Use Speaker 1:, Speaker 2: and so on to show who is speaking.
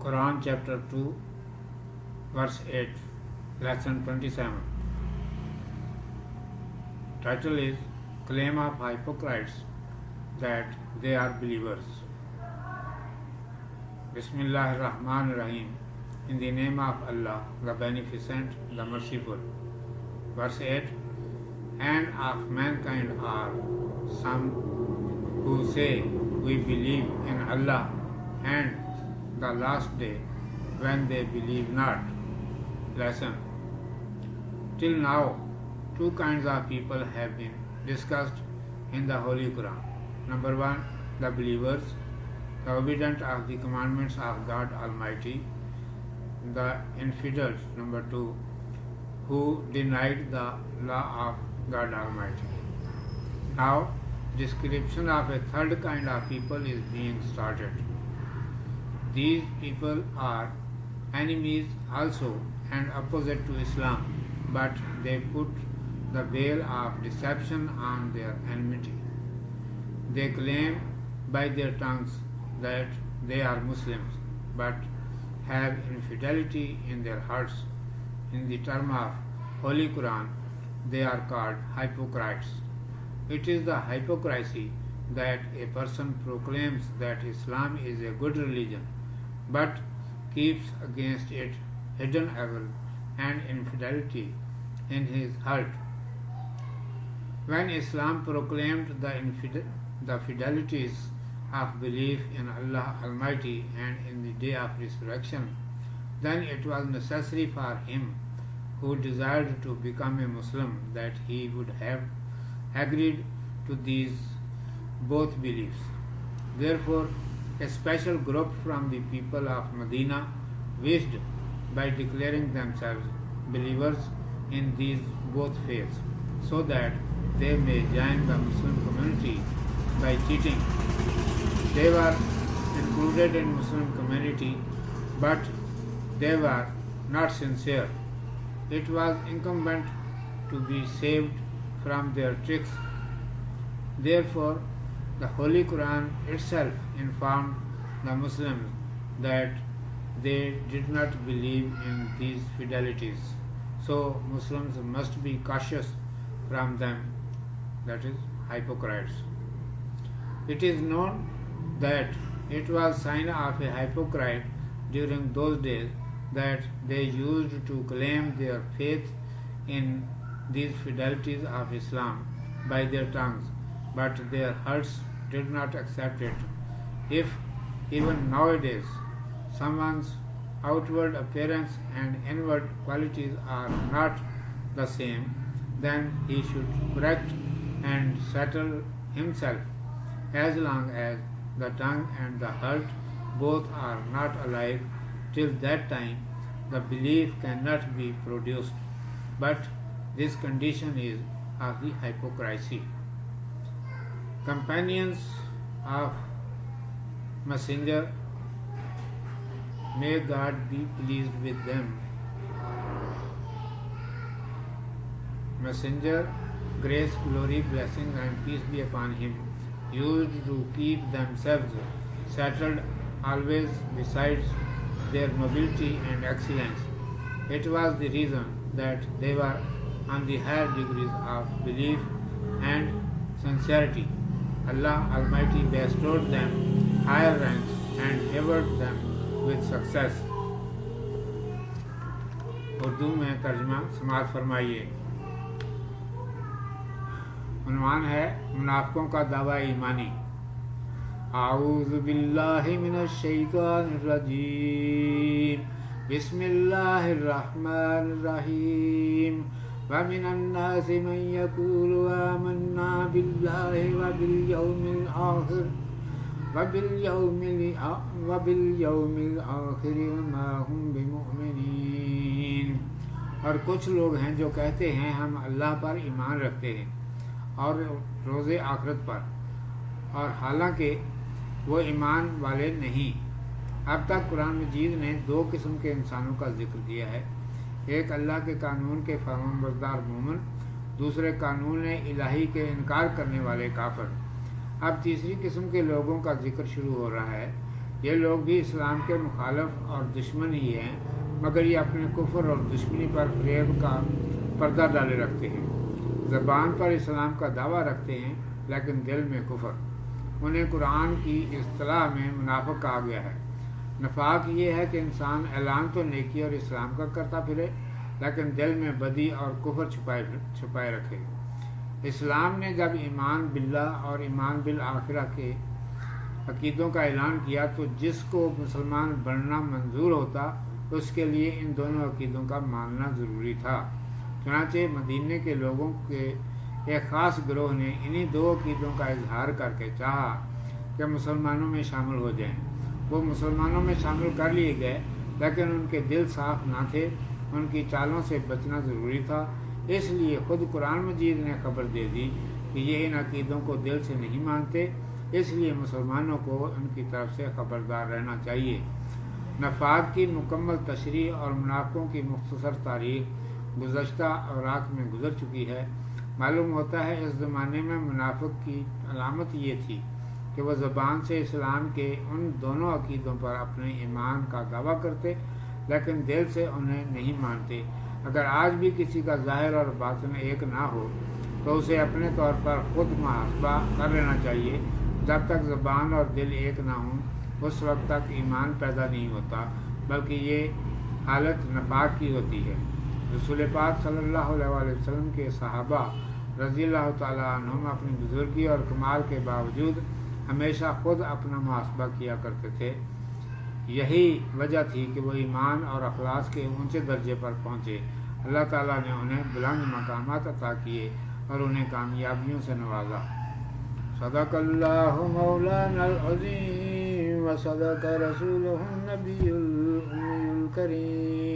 Speaker 1: Quran chapter 2 verse 8, lesson 27. Title is Claim of Hypocrites that they are believers. Bismillah ar-Rahman ar-Rahim. In the name of Allah, the Beneficent, the Merciful. Verse 8. And of mankind are some who say, we believe in Allah and the last day, when they believe not. Lesson. Till now, two kinds of people have been discussed in the Holy Quran. Number one, the believers, the obedient of the commandments of God Almighty. The infidels, number two, who denied the law of God Almighty. Now, description of a third kind of people is being started. These people are enemies also and opposite to Islam, but they put the veil of deception on their enmity. They claim by their tongues that they are Muslims, but have infidelity in their hearts. In the term of Holy Quran, they are called hypocrites. It is the hypocrisy that a person proclaims that Islam is a good religion, but keeps against it hidden evil and infidelity in his heart. When Islam proclaimed the fidelities of belief in Allah Almighty and in the day of resurrection, then it was necessary for him who desired to become a Muslim that he would have agreed to these both beliefs. Therefore, a special group from the people of Medina wished, by declaring themselves believers in these both faiths, so that they may join the Muslim community by cheating. They were included in Muslim community, but they were not sincere. It was incumbent to be saved from their tricks. Therefore, the Holy Quran itself informed the Muslims that they did not believe in these fidelities. So Muslims must be cautious from them, that is, hypocrites. It is known that it was sign of a hypocrite during those days that they used to claim their faith in these fidelities of Islam by their tongues, but their hearts did not accept it. If even nowadays someone's outward appearance and inward qualities are not the same, then he should correct and settle himself. As long as the tongue and the heart both are not alive, till that time the belief cannot be produced. But this condition is of the hypocrisy. Companions of Messenger, may God be pleased with them. Messenger, grace, glory, blessing and peace be upon him, used to keep themselves settled always besides their nobility and excellence. It was the reason that they were on the higher degrees of belief and sincerity. Allah Almighty bestowed them higher ranks and favored them with success. Urdu میں ترجمہ سماعت فرمائیے. عنوان ہے منافقوں کا دعویٰ ایمانی. اعوذ باللہ من الشیطان الرجیم. بسم اللہ الرحمن الرحیم. ومن الناس من يقول آمنا بالله وباليوم الآخر وما هم بمؤمنین. اور کچھ لوگ ہیں جو کہتے ہیں ہم اللہ پر ایمان رکھتے ہیں اور روز آخرت پر، اور حالانکہ وہ ایمان والے نہیں. اب تک قرآن مجید نے دو قسم کے انسانوں کا ذکر کیا ہے. ایک اللہ کے قانون کے فرمانبردار مومن، دوسرے قانون الہی کے انکار کرنے والے کافر. اب تیسری قسم کے لوگوں کا ذکر شروع ہو رہا ہے یہ لوگ بھی اسلام کے مخالف اور دشمن ہی ہیں، مگر یہ اپنے کفر اور دشمنی پر فریب کا پردہ ڈالے رکھتے ہیں۔ زبان پر اسلام کا دعویٰ رکھتے ہیں لیکن دل میں کفر۔ انہیں قرآن کی اصطلاح میں منافق کہا گیا ہے۔ نفاق یہ ہے کہ انسان اعلان تو نیکی اور اسلام کا کرتا پھرے لیکن دل میں بدی اور کفر چھپائے رکھے۔ اسلام نے جب ایمان باللہ اور ایمان بالآخرہ کے عقیدوں کا اعلان کیا تو جس کو مسلمان بننا منظور ہوتا اس کے لیے ان دونوں عقیدوں کا ماننا ضروری تھا۔ چنانچہ مدینے کے لوگوں کے ایک خاص گروہ نے انہی دو عقیدوں کا اظہار کر کے چاہا کہ مسلمانوں میں شامل ہو جائیں۔ وہ مسلمانوں میں شامل کر لیے گئے لیکن ان کے دل صاف نہ تھے، ان کی چالوں سے بچنا ضروری تھا۔ اس لیے خود قرآن مجید نے خبر دے دی کہ یہ ان عقیدوں کو دل سے نہیں مانتے، اس لیے مسلمانوں کو ان کی طرف سے خبردار رہنا چاہیے۔ نفاق کی مکمل تشریح اور منافقوں کی مختصر تاریخ گزشتہ اوراق میں گزر چکی ہے۔ معلوم ہوتا ہے اس زمانے میں منافق کی علامت یہ تھی کہ وہ زبان سے اسلام کے ان دونوں عقیدوں پر اپنے ایمان کا دعویٰ کرتے لیکن دل سے انہیں نہیں مانتے۔ اگر آج بھی کسی کا ظاہر اور باطن ایک نہ ہو تو اسے اپنے طور پر خود محاسبہ کر لینا چاہیے۔ جب تک زبان اور دل ایک نہ ہوں اس وقت تک ایمان پیدا نہیں ہوتا، بلکہ یہ حالت نفاق کی ہوتی ہے۔ رسول پاک صلی اللہ علیہ وسلم کے صحابہ رضی اللہ تعالیٰ عنہم اپنی بزرگی اور کمال کے باوجود ہمیشہ خود اپنا محاسبہ کیا کرتے تھے۔ یہی وجہ تھی کہ وہ ایمان اور اخلاص کے اونچے درجے پر پہنچے۔ اللہ تعالیٰ نے انہیں بلند مقامات عطا کیے اور انہیں کامیابیوں سے نوازا۔ صدق اللہ مولانا العظیم و صدق رسولہ النبی الامی الکریم۔